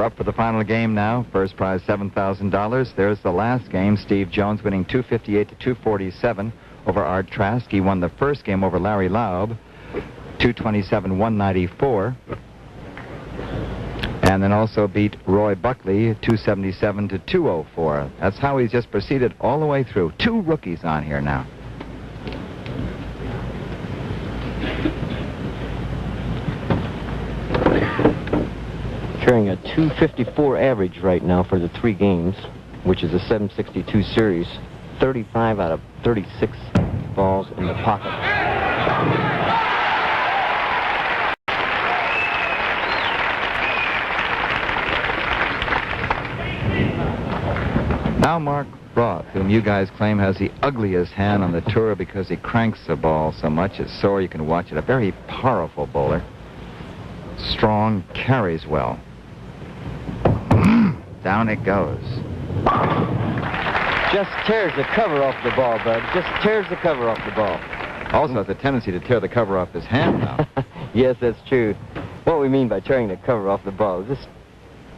up for the final game now. First prize, $7,000. There's the last game. Steve Jones winning 258 to 247 over Art Trask. He won the first game over Larry Laub, 227-194. And then also beat Roy Buckley, 277 to 204. That's how he's just proceeded all the way through. Two rookies on here now. Carrying a 254 average right now for the 3 games, which is a 762 series. 35 out of 36 balls in the pocket. Now Mark Roth, whom you guys claim has the ugliest hand on the tour because he cranks the ball so much it's sore you can watch it. A very powerful bowler. Strong, carries well. Down it goes. Just tears the cover off the ball, Bud. Just tears the cover off the ball. Also has a tendency to tear the cover off his hand now. Yes, that's true. What we mean by tearing the cover off the ball is just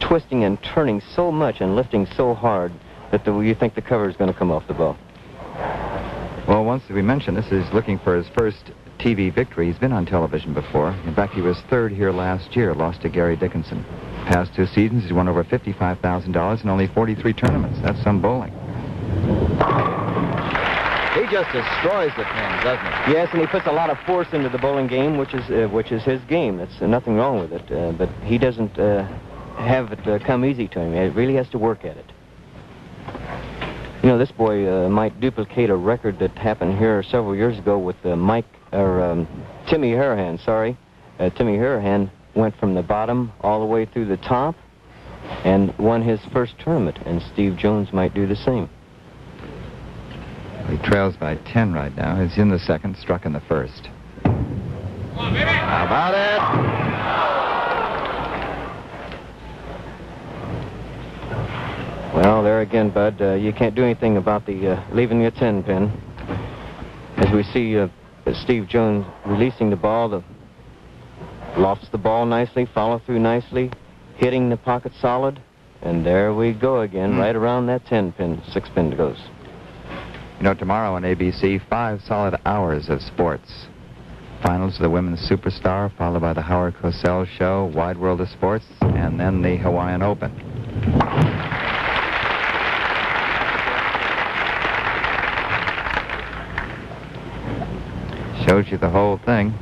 twisting and turning so much and lifting so hard that you think the cover is going to come off the ball. Well, once we mentioned this is looking for his first TV victory. He's been on television before. In fact, he was third here last year, lost to Gary Dickinson. Past 2 seasons, he's won over $55,000 in only 43 tournaments. That's some bowling. He just destroys the pins, doesn't he? Yes, and he puts a lot of force into the bowling game, which is his game. That's nothing wrong with it. But he doesn't have it come easy to him. He really has to work at it. You know, this boy might duplicate a record that happened here several years ago with Timmy Harahan. Timmy Harahan went from the bottom all the way through the top and won his first tournament, and Steve Jones might do the same. He trails by 10 right now. He's in the second, struck in the first. Come on, baby. How about it? Well, there again, Bud, you can't do anything about the leaving the 10 pin. As we see Steve Jones releasing the ball, lofts the ball nicely, follow through nicely, hitting the pocket solid, and there we go again, right around that 10 pin, 6 pin goes. You know, tomorrow on ABC, 5 solid hours of sports. Finals of the Women's Superstar, followed by the Howard Cosell Show, Wide World of Sports, and then the Hawaiian Open. Shows you the whole thing.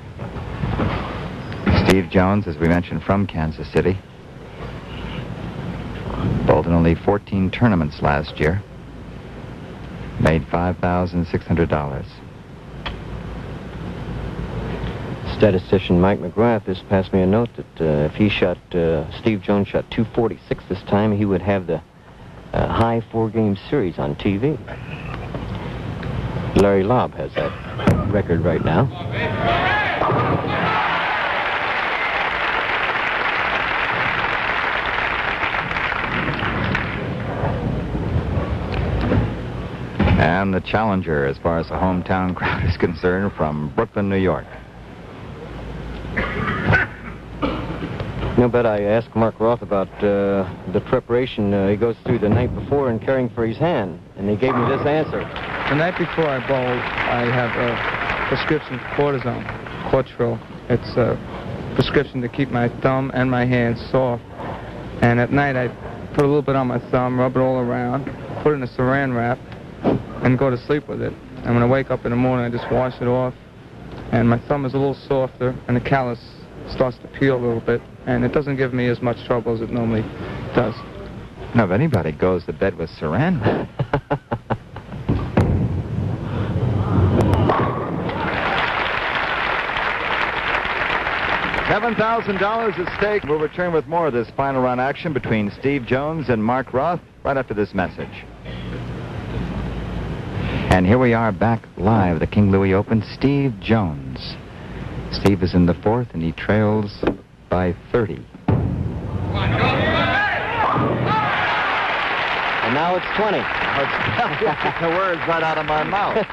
Steve Jones, as we mentioned, from Kansas City. Bowled in only 14 tournaments last year. Made $5,600. Statistician Mike McGrath just passed me a note that if Steve Jones shot 246 this time, he would have the high 4-game series on TV. Larry Laub has that record right now. And the challenger, as far as the hometown crowd is concerned, from Brooklyn, New York. You know, but I asked Mark Roth about the preparation he goes through the night before in caring for his hand, and he gave me this answer. The night before I bowl, I have a prescription for cortisone, Cortril. It's a prescription to keep my thumb and my hands soft. And at night, I put a little bit on my thumb, rub it all around, put it in a saran wrap, and go to sleep with it. And when I wake up in the morning, I just wash it off. And my thumb is a little softer, and the callus starts to peel a little bit. And it doesn't give me as much trouble as it normally does. Now, if anybody goes to bed with saran wrap. $7,000 at stake. We'll return with more of this final round action between Steve Jones and Mark Roth right after this message. And here we are back live at the King Louie Open. Steve Jones. Steve is in the 4th, and he trails by 30. And now it's 20. The words right out of my mouth.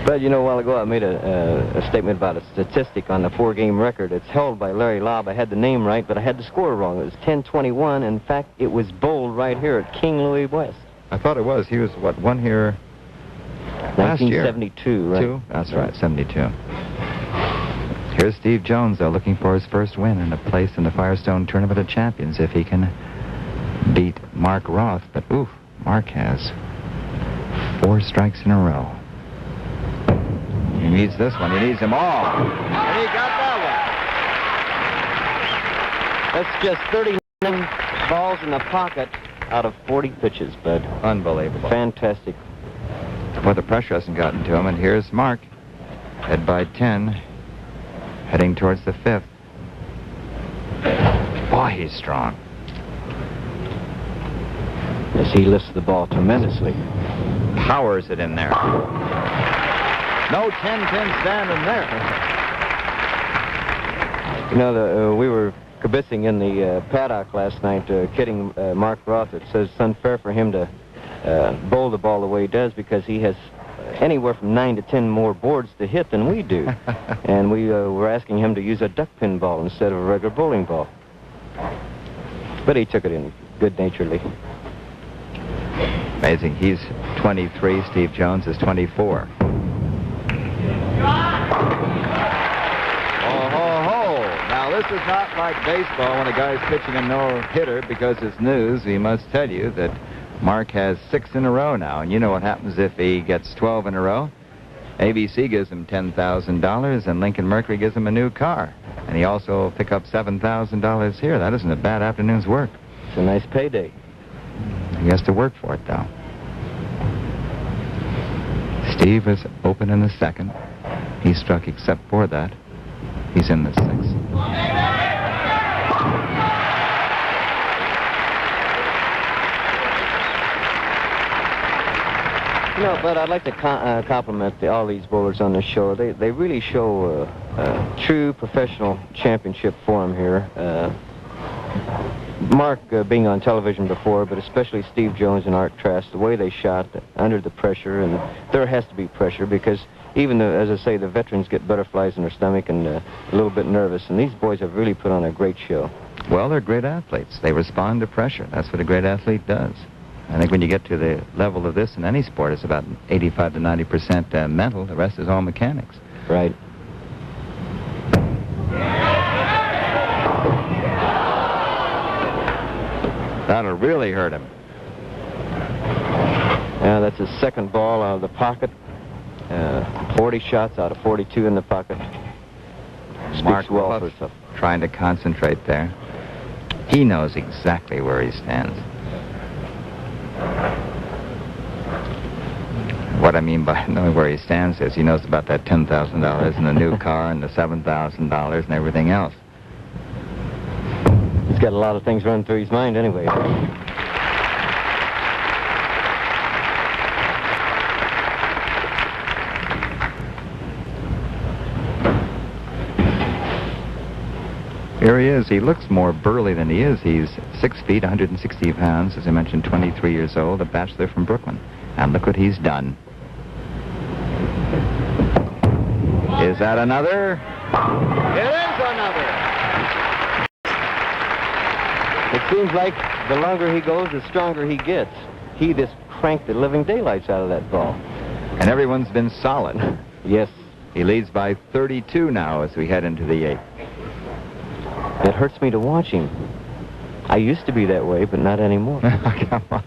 But you know, a while ago I made a statement about a statistic on the 4-game record. It's held by Larry Lobb. I had the name right, but I had the score wrong. It was 10-21. In fact, it was bowled right here at King Louie West. I thought it was. He was, what, one here last year? 1972, right? Two? That's right, 72. Here's Steve Jones, though, looking for his first win and a place in the Firestone Tournament of Champions if he can beat Mark Roth. But, oof, Mark has 4 strikes in a row. He needs this one. He needs them all. And he got that one. That's just 39 balls in the pocket out of 40 pitches, Bud. Unbelievable. Fantastic. Well, the pressure hasn't gotten to him, and here's Mark, head by 10, heading towards the 5th. Boy, he's strong. Yes, he lifts the ball tremendously. Powers it in there. No 10-pin standing there. You know, we were kibitzing in the paddock last night, kidding Mark Roth. It says it's unfair for him to bowl the ball the way he does because he has anywhere from 9 to 10 more boards to hit than we do. And we were asking him to use a duck pin ball instead of a regular bowling ball. But he took it in good-naturedly. Amazing. He's 23. Steve Jones is 24. Now, this is not like baseball when a guy's pitching a no-hitter because it's news. We must tell you that Mark has 6 in a row now, and you know what happens if he gets 12 in a row. ABC gives him $10,000, and Lincoln Mercury gives him a new car. And he also will pick up $7,000 here. That isn't a bad afternoon's work. It's a nice payday. He has to work for it, though. Steve is open in the 2nd. He struck except for that. He's in the 6th. You know, but I'd like to compliment all these bowlers on this show. They really show true professional championship form here. Mark being on television before, but especially Steve Jones and Art Trask, the way they shot under the pressure, and there has to be pressure because even, as I say, the veterans get butterflies in their stomach and a little bit nervous, and these boys have really put on a great show. Well, they're great athletes. They respond to pressure. That's what a great athlete does. I think when you get to the level of this in any sport, it's about 85 to 90% mental. The rest is all mechanics. Right. That'll really hurt him. Yeah, that's his 2nd ball out of the pocket. 40 shots out of 42 in the pocket. Mark well Roth trying to concentrate there. He knows exactly where he stands. What I mean by knowing where he stands is he knows about that $10,000 and the new car and the $7,000 and everything else. He's got a lot of things running through his mind anyway. Here he is. He looks more burly than he is. He's 6 feet, 160 pounds, as I mentioned, 23 years old, a bachelor from Brooklyn. And look what he's done. Is that another? It is another! It seems like the longer he goes, the stronger he gets. He just cranked the living daylights out of that ball. And everyone's been solid. Yes. He leads by 32 now as we head into the 8th. It hurts me to watch him. I used to be that way, but not anymore. Come on.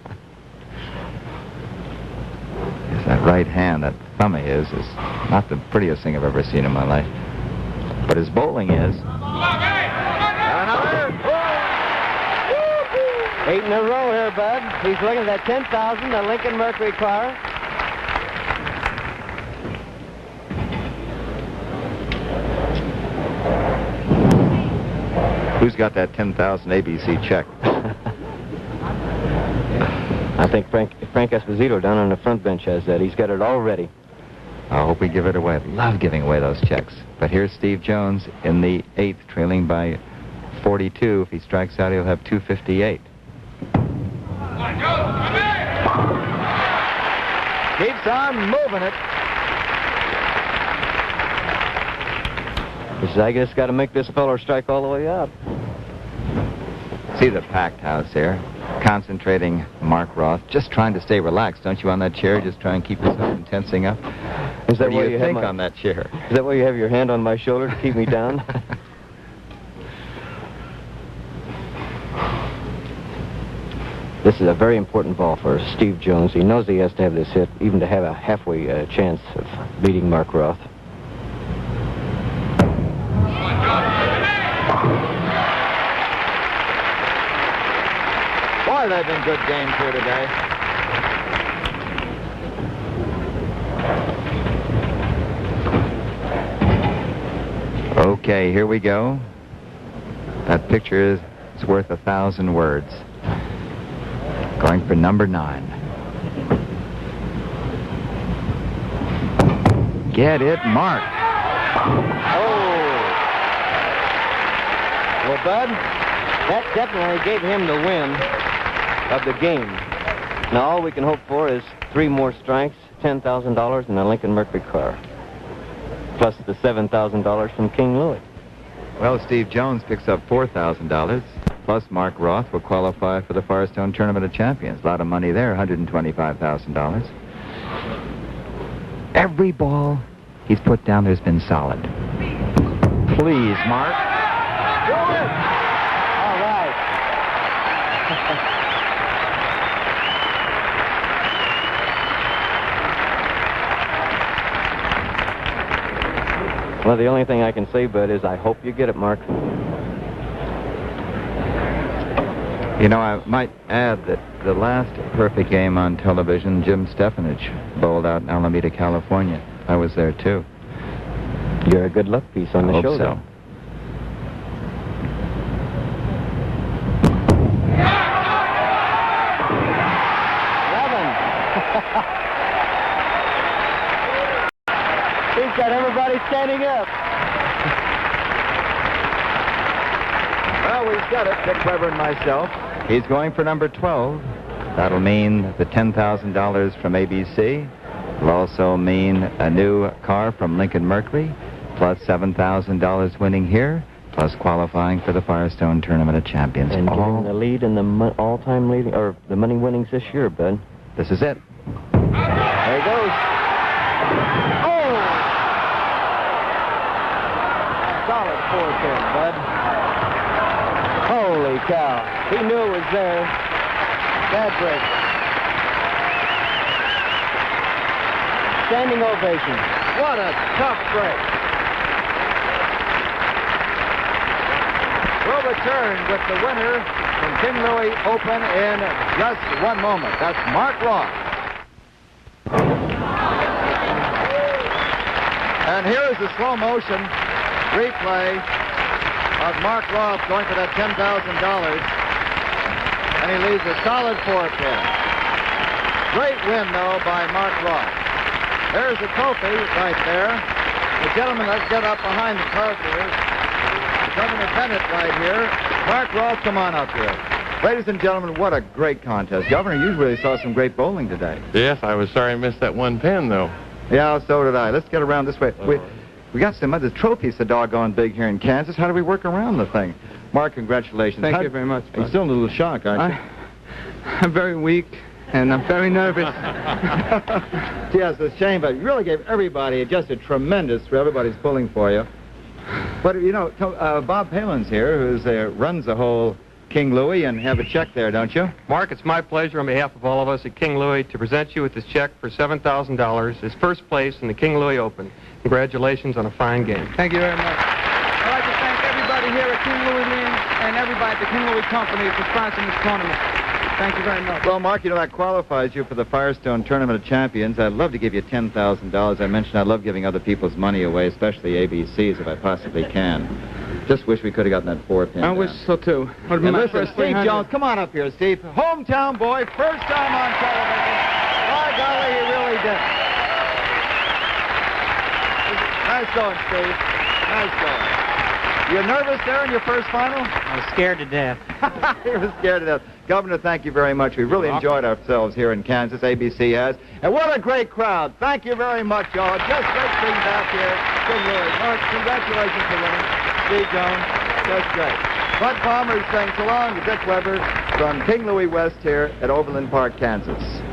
Yes, that right hand, that thumb of his, is not the prettiest thing I've ever seen in my life. But his bowling is. Another. 8 in a row here, Bud. He's looking at that 10,000, the Lincoln Mercury car. Who's got that 10,000 ABC check? I think Frank Esposito down on the front bench has that. He's got it all ready. I hope we give it away. I love giving away those checks. But here's Steve Jones in the 8th, trailing by 42. If he strikes out, he'll have 258. Keeps on moving it. He says, I just got to make this feller strike all the way out. See the packed house here. Concentrating Mark Roth. Just trying to stay relaxed, don't you, on that chair? Just try and keep yourself from tensing up. Is that what do you think on that chair? Is that why you have your hand on my shoulder to keep me down? This is a very important ball for Steve Jones. He knows he has to have this hit, even to have a halfway chance of beating Mark Roth. Boy, they've been good games here today. Okay, here we go. That picture is worth 1,000 words. Going for number 9. Get it, Mark. Oh. Well, Bud, that definitely gave him the win of the game. Now, all we can hope for is 3 more strikes, $10,000 in a Lincoln Mercury car, plus the $7,000 from King Louie. Well, Steve Jones picks up $4,000. Plus, Mark Roth will qualify for the Firestone Tournament of Champions. A lot of money there, $125,000. Every ball he's put down there's been solid. Please, Mark. Do it! All right. Well, the only thing I can say, Bud, is I hope you get it, Mark. You know, I might add that the last perfect game on television, Jim Stefanich bowled out in Alameda, California. I was there, too. You're a good luck piece on the show, so. though. He's got everybody standing up. Well, we've got it, Dick Weber and myself. He's going for number 12. That'll mean the $10,000 from ABC. It'll also mean a new car from Lincoln Mercury, plus $7,000 winning here, plus qualifying for the Firestone Tournament of Champions. And getting the lead in the all-time leading, or the money winnings this year, Bud. This is it. There he goes. Oh! Solid 4-10, Bud. Holy cow. He knew it was there. Bad break. Standing ovation. What a tough break. We'll return with the winner from King Louie Open in just one moment. That's Mark Roth. And here is the slow motion replay of Mark Roth going for that $10,000. And he leaves a solid 4-pin. Great win, though, by Mark Roth. There's the trophy right there. The gentleman, let's get up behind the curve here. Governor Bennett right here. Mark Roth, come on up here. Ladies and gentlemen, what a great contest. Governor, you really saw some great bowling today. Yes, I was sorry I missed that one pin, though. Yeah, so did I. Let's get around this way. We got some other trophies so doggone big here in Kansas. How do we work around the thing? Mark, congratulations. Thank you very much. You're still in a little shock, aren't you? I'm very weak, and I'm very nervous. Yes, it's a shame, but you really gave everybody just a tremendous thrill. Everybody's pulling for you. But, you know, Bob Palin's here, who runs the whole King Louie, and have a check there, don't you? Mark, it's my pleasure on behalf of all of us at King Louie to present you with this check for $7,000 as first place in the King Louie Open. Congratulations on a fine game. Thank you very much. I'd like to thank everybody here at King Louie and everybody at the King Louie Company for sponsoring this tournament. Thank you very much. Well, Mark, you know, that qualifies you for the Firestone Tournament of Champions. I'd love to give you $10,000. I mentioned I love giving other people's money away, especially ABCs, if I possibly can. Just wish we could have gotten that 4-pin. I wish so, too. And listen, Steve Jones, come on up here, Steve. Hometown boy, first time on television. By golly, he really did. Nice going, Steve. Nice going. You nervous there in your first final? I was scared to death. You were scared to death. Governor, thank you very much. We really enjoyed ourselves here in Kansas. ABC has. And what a great crowd. Thank you very much, y'all. Just great being back here. King Louie. Well, congratulations for winning. Steve Jones, that's great. Bud Palmer is saying so long to Dick Weber from King Louie West here at Overland Park, Kansas.